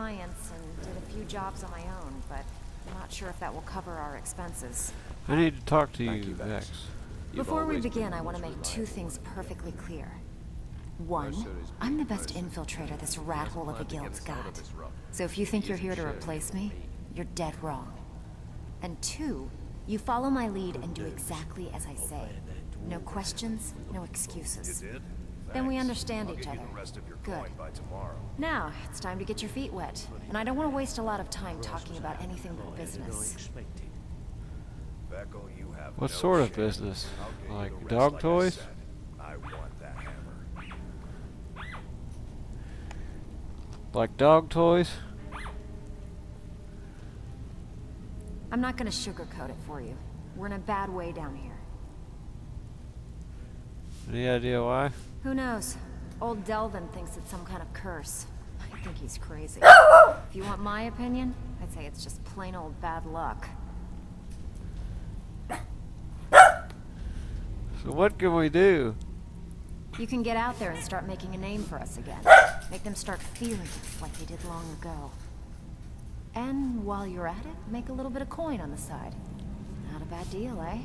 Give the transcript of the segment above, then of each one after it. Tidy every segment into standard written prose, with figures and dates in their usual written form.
clients and did a few jobs on my own, but I'm not sure if that will cover our expenses. I need to talk to you, Vex. Before we begin, I want to make two things perfectly clear. One, I'm the best infiltrator this rat hole of a guild's got. So if you think you're here to replace me, you're dead wrong. And two, you follow my lead and do exactly as I say. No questions, no excuses. Then we understand each other. Good. Now, it's time to get your feet wet. And I don't want to waste a lot of time talking about anything but business. What sort of business? Like dog toys? Like dog toys? I'm not gonna sugarcoat it for you. We're in a bad way down here. Any idea why? Who knows? Old Delvin thinks it's some kind of curse. I think he's crazy. If you want my opinion, I'd say it's just plain old bad luck. So what can we do? You can get out there and start making a name for us again. Make them start fearing us like they did long ago. And while you're at it, make a little bit of coin on the side. Not a bad deal, eh?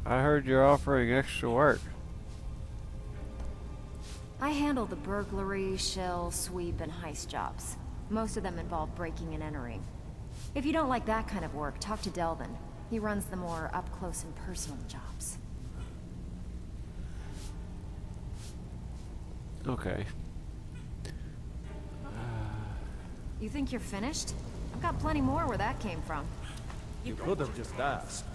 I heard you're offering extra work. I handle the burglary, shell, sweep, and heist jobs. Most of them involve breaking and entering. If you don't like that kind of work, talk to Delvin. He runs the more up-close and personal jobs. Okay. You think you're finished? I've got plenty more where that came from. You could have just asked.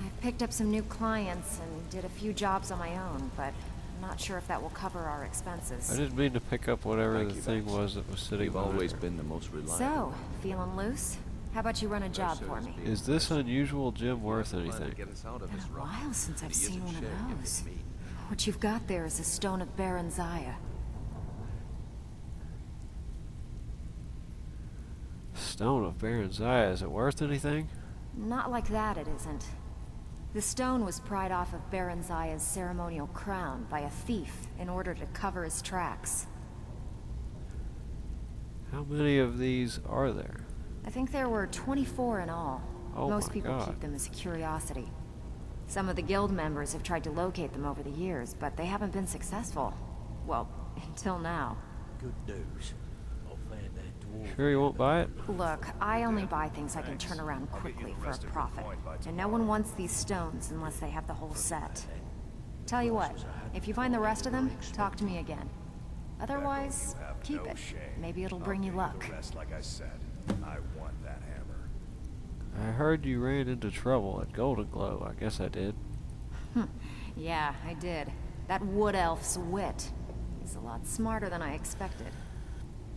I've picked up some new clients and did a few jobs on my own, but I'm not sure if that will cover our expenses. I didn't mean to pick up whatever the thing was that was sitting You've behind always her. been the most reliable. So, feeling loose? How about you run a job for me? Is this unusual gym worth anything? Been a while since I've seen one of those. What you've got there is a stone of Baron Zaya. Stone of Baron Zaya, is it worth anything? Not like that, it isn't. The stone was pried off of Baron Zaya's ceremonial crown by a thief in order to cover his tracks. How many of these are there? I think there were 24 in all. Oh Most my people God. keep them as a curiosity. Some of the guild members have tried to locate them over the years, but they haven't been successful. Well, until now. Good news. I'll find that dwarf. Sure you won't buy it? Look, I only buy things I can turn around quickly for a profit. And no one wants these stones unless they have the whole set. Tell you what, if you find the rest of them, talk to me again. Otherwise, keep it. Maybe it'll bring you luck. Like I said, I want that hammer. I heard you ran into trouble at Golden Glow. I guess I did. Yeah, I did. That wood elf's wit. He's a lot smarter than I expected.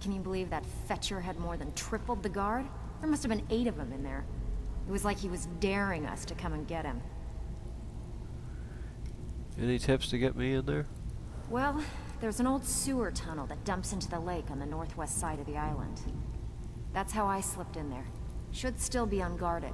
Can you believe that fetcher had more than tripled the guard? There must have been 8 of them in there. It was like he was daring us to come and get him. Any tips to get me in there? Well, there's an old sewer tunnel that dumps into the lake on the northwest side of the island. That's how I slipped in there. Should still be unguarded.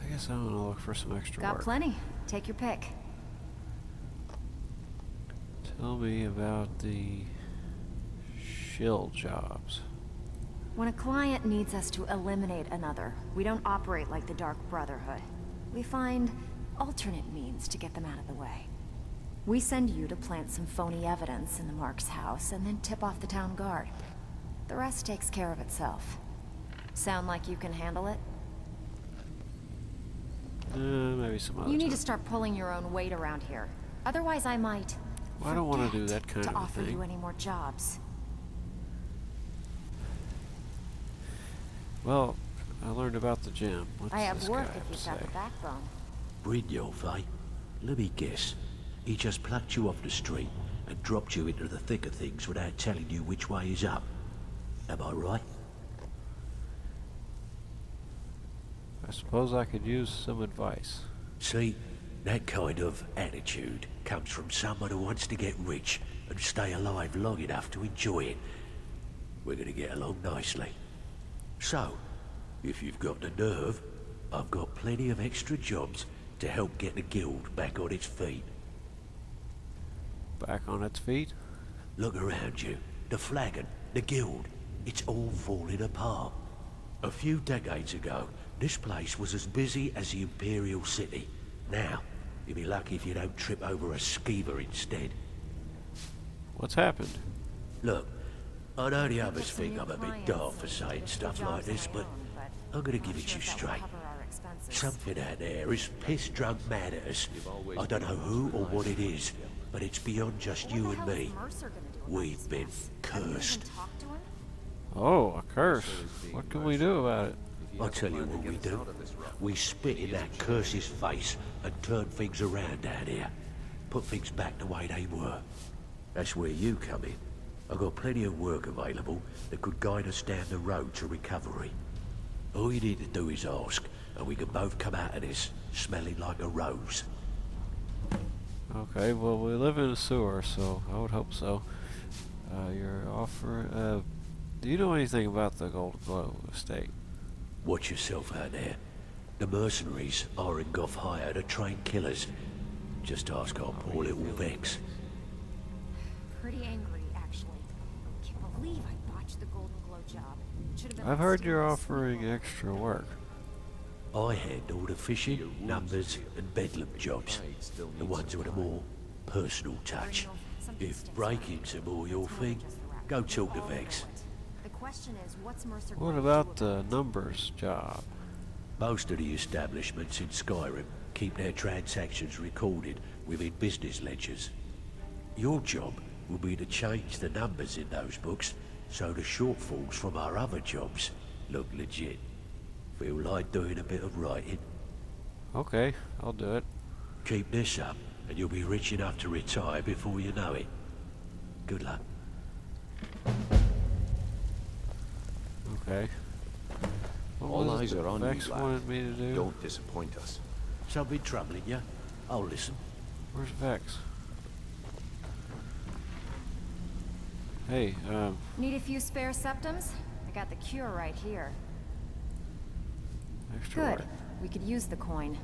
I guess I'm gonna look for some extra Got work. plenty. Take your pick. Tell me about the shill jobs. When a client needs us to eliminate another, we don't operate like the Dark Brotherhood. We find alternate means to get them out of the way. We send you to plant some phony evidence in the Mark's house and then tip off the town guard. The rest takes care of itself. Sound like you can handle it? Maybe some other You need time. to start pulling your own weight around here. Otherwise I might Well, I don't want to do forget that kind to of a offer thing. you any more jobs. Well, I learned about the gym. What's I have this work guy if have to you've got say? the backbone. Brynjolf, eh? Let me guess. He just plucked you off the street and dropped you into the thick of things without telling you which way is up. Am I right? I suppose I could use some advice. See, that kind of attitude comes from someone who wants to get rich and stay alive long enough to enjoy it. We're gonna get along nicely. So, If you've got the nerve, I've got plenty of extra jobs to help get the guild back on its feet. Back on its feet? Look around you. The flagon, the guild, it's all falling apart. A few decades ago, this place was as busy as the Imperial City. Now, you'll be lucky if you don't trip over a skeever instead. What's happened? Look, I know the others think I'm a bit daft for saying stuff like this, but I'm gonna give it to you straight. Something out there is piss-drunk mad at us. I don't know who or what it is, but it's beyond just you and me. We've been cursed. Oh, a curse. What can we do about it? I'll tell you what we do. We spit in that curse's face and turn things around down here. Put things back the way they were. That's where you come in. I've got plenty of work available that could guide us down the road to recovery. All you need to do is ask, and we can both come out of this smelling like a rose. Okay, well, we live in a sewer, so I would hope so. Your offer, do you know anything about the Gold Glow estate? Watch yourself out there. The mercenaries are in Goff hire to train killers. Just ask our poor little Vex. Pretty angry, actually. Can't believe I botched the Golden Glow job. Should've been I've heard you're offering extra work. I handle the fishing, numbers, and bedlam jobs. The ones with a more personal touch. If break-ins are more your thing, go talk to Vex. The question is, what's Mercer What going to about do the numbers job? Most of the establishments in Skyrim keep their transactions recorded within business ledgers. Your job will be to change the numbers in those books so the shortfalls from our other jobs look legit. Feel like doing a bit of writing? Okay, I'll do it. Keep this up, and you'll be rich enough to retire before you know it. Good luck. Okay. What All was eyes it are on Vex you, lad. wanted me to do? Don't disappoint us. Something troubling you? I'll listen. Where's Vex? Hey, Need a few spare septums? I got the cure right here. extra Good. work. We could use the coin.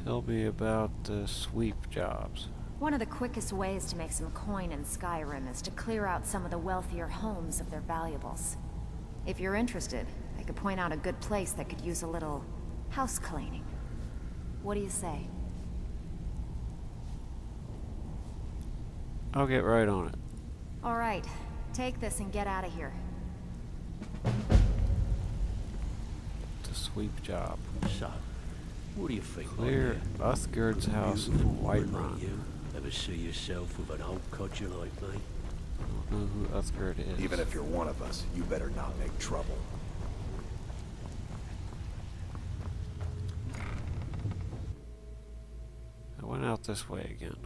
Tell me about the sweep jobs. One of the quickest ways to make some coin in Skyrim is to clear out some of the wealthier homes of their valuables. If you're interested, I could point out a good place that could use a little house cleaning. What do you say? I'll get right on it. All right, take this and get out of here. The sweep job. So, what do you think? Clear Uthgerd's house in Beautiful woman Whiterun. like you ever see yourself with an old codger like me? I don't know who Uthgerd is. Even if you're one of us, you better not make trouble. I went out this way again.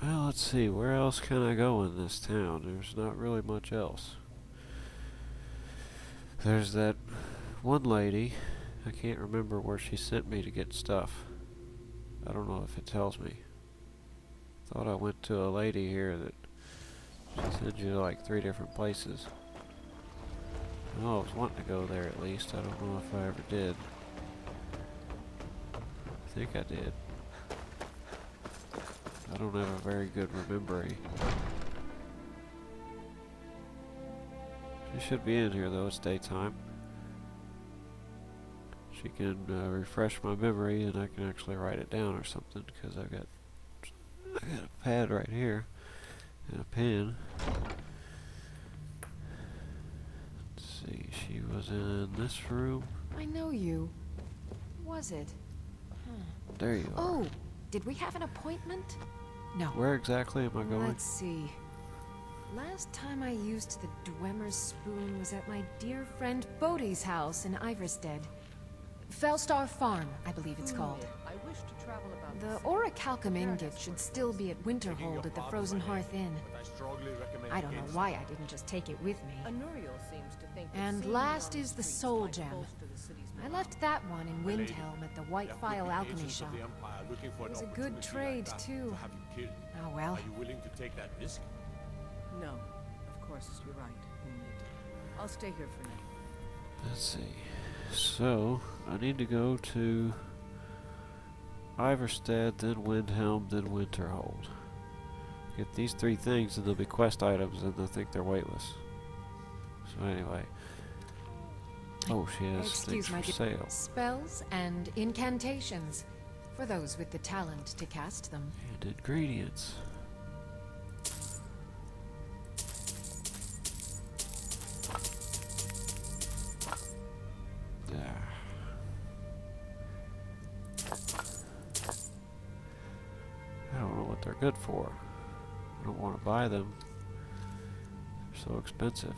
Well, let's see, where else can I go in this town? There's not really much else. There's that one lady. I can't remember where she sent me to get stuff. I don't know if it tells me. Thought I went to a lady here that she sent you to like 3 different places. I was wanting to go there at least. I don't know if I ever did. I think I did. I don't have a very good memory. She should be in here though, it's daytime. She can refresh my memory and I can actually write it down or something because I got a pad right here and a pen. Let's see, she was in this room. I know you. Was it? There you are. Oh, did we have an appointment? No. Where exactly am I going? Let's see. Last time I used the Dwemer's spoon was at my dear friend Bodhi's house in Iverstead. Fellstar Farm, I believe it's called. I wish to The orichalcum ingot should still be at Winterhold at the Frozen Hearth Inn. I don't know why I didn't just take it with me. And last is the soul gem. I left that one in Windhelm at the White Phial Alchemy Shop. It was a good trade, too. Oh well. Are you willing to take that risk? No, of course, you're right. I'll stay here for now. Let's see. So, I need to go to Iverstead, then Windhelm, then Winterhold. Get these 3 things and they'll be quest items and they'll think they're weightless. So anyway. Oh, she has things Excuse my for sale. spells and incantations for those with the talent to cast them. And ingredients. I don't know what they're good for. I don't want to buy them. They're so expensive.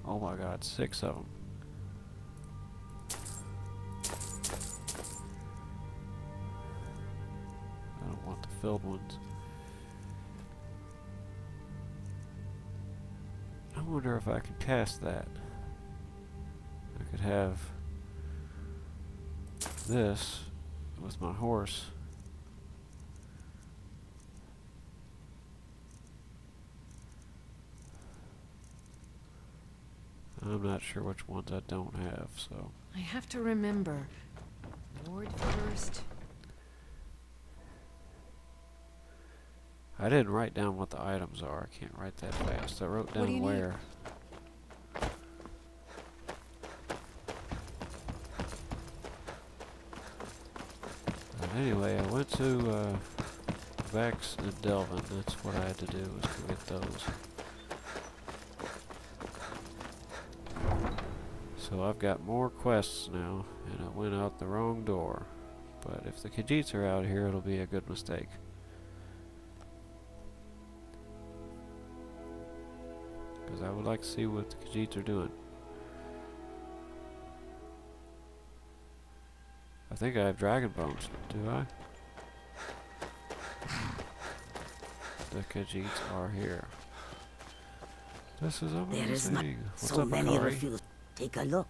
Oh my god, 6 of them. I don't want the filled ones. I wonder if I can cast that. I could have this with my horse. I'm not sure which ones I don't have, so. I have to remember. Ward first. I didn't write down what the items are. I can't write that fast. I wrote What do down you need? where. But anyway, I went to Vex and Delvin. That's what I had to do, was to get those. So I've got more quests now, and I went out the wrong door. But if the Khajiits are out here, it'll be a good mistake. Because I would like to see what the Khajiits are doing. I think I have dragon bones, do I? The Khajiits are here. This is amazing. There is not What's so up, many Akari? refuse. Take a look.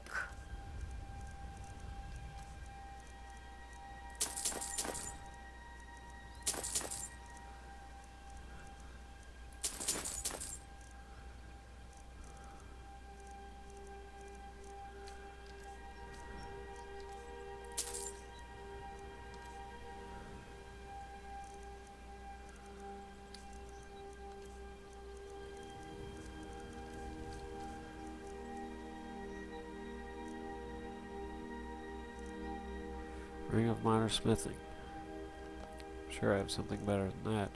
Ring of Minor Smithing. Sure, I have something better than that.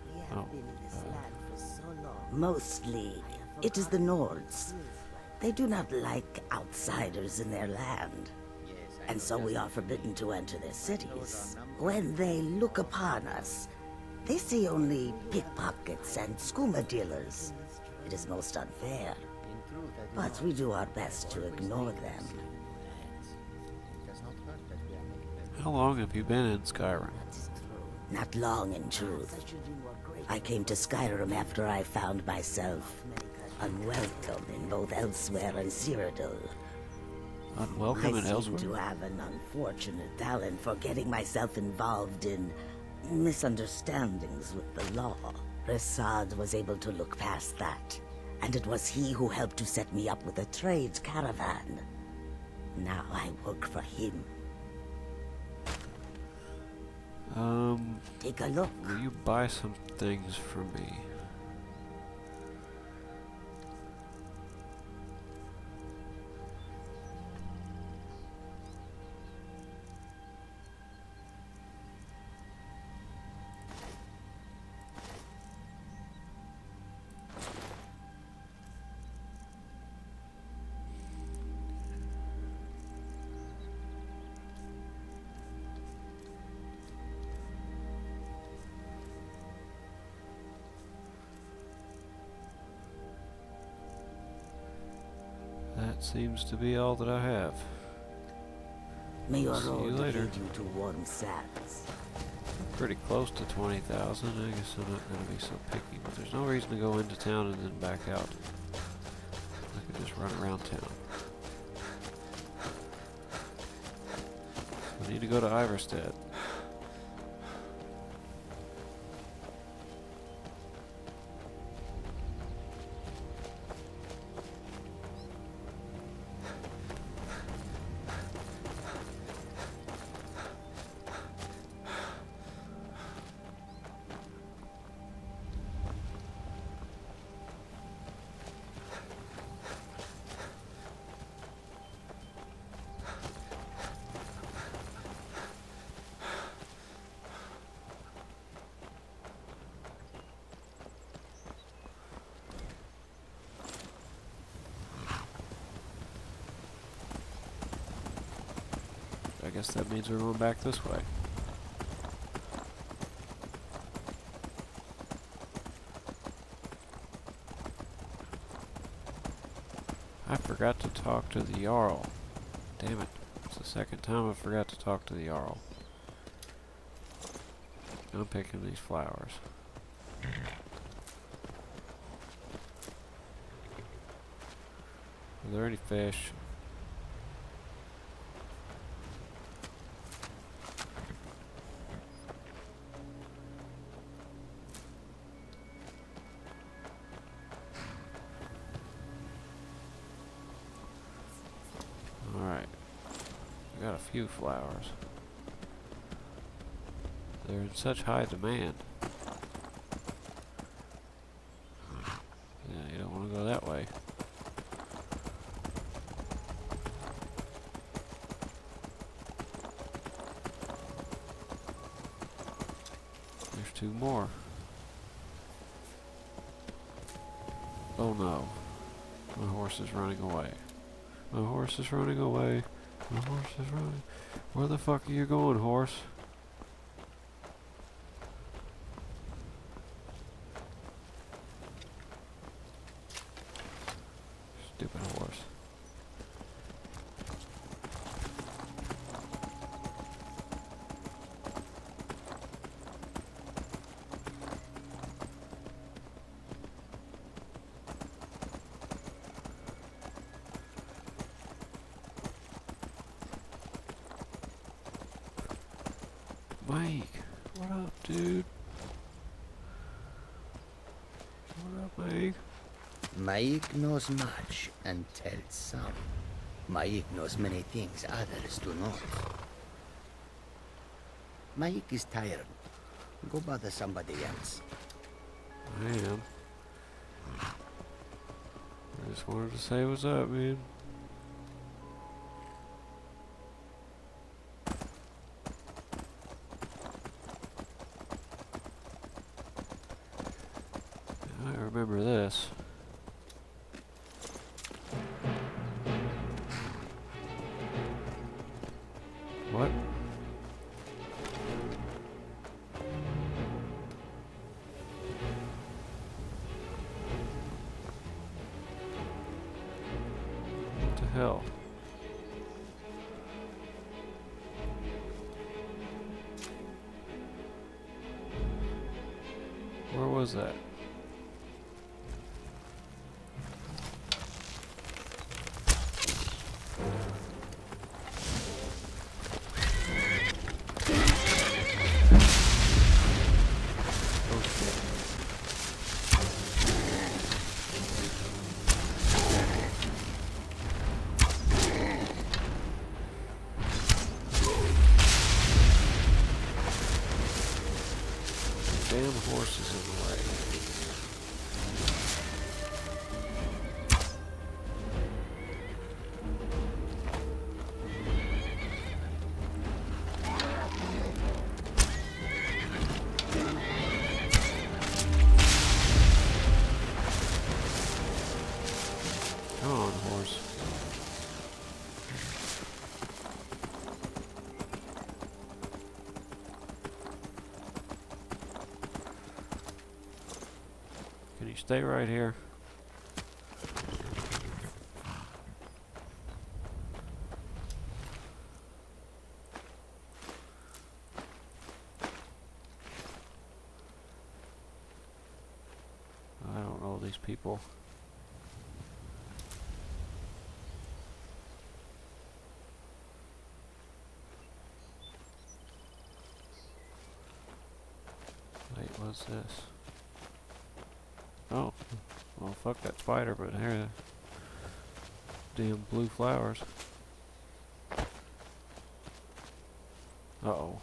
We have Oh, been in this land for so long. Mostly, it is the Nords. They do not like outsiders in their land. And so we are forbidden to enter their cities. When they look upon us, they see only pickpockets and skooma dealers. It is most unfair. But we do our best to ignore them. How long have you been in Skyrim? Not long, in truth. I came to Skyrim after I found myself unwelcome in both Elsewhere and Cyrodiil. Unwelcome I and seem elsewhere? to have an unfortunate talent for getting myself involved in misunderstandings with the law. Rasad was able to look past that, and it was he who helped to set me up with a trade caravan. Now I work for him. Take a look. Will you buy some things for me? That seems to be all that I have. May your See you road later. lead you to warm sands. Pretty close to 20,000. I guess I'm not going to be so picky, but there's no reason to go into town and then back out. I could just run around town. I need to go to Iverstead. I guess that means we're going back this way. I forgot to talk to the Jarl. Damn it. It's the second time I forgot to talk to the Jarl. I'm picking these flowers. Are there any fish? Alright. I got a few flowers. They're in such high demand. Yeah, you don't want to go that way. There's two more. Oh no. My horse is running away. My horse is running away. My horse is running. Where the fuck are you going, horse? Stupid horse. Mike, what up, dude? What up, Mike? Maik knows much and tells some. Maik knows many things others do not. Maik is tired. Go bother somebody else. I am. I just wanted to say what's up, man. I remember this. What? What the hell? Where was that? Damn horse is in the way. Come on, horse. Can you stay right here? these people. Wait, what's this? Oh, well, fuck that spider, but here, damn blue flowers. Uh-oh.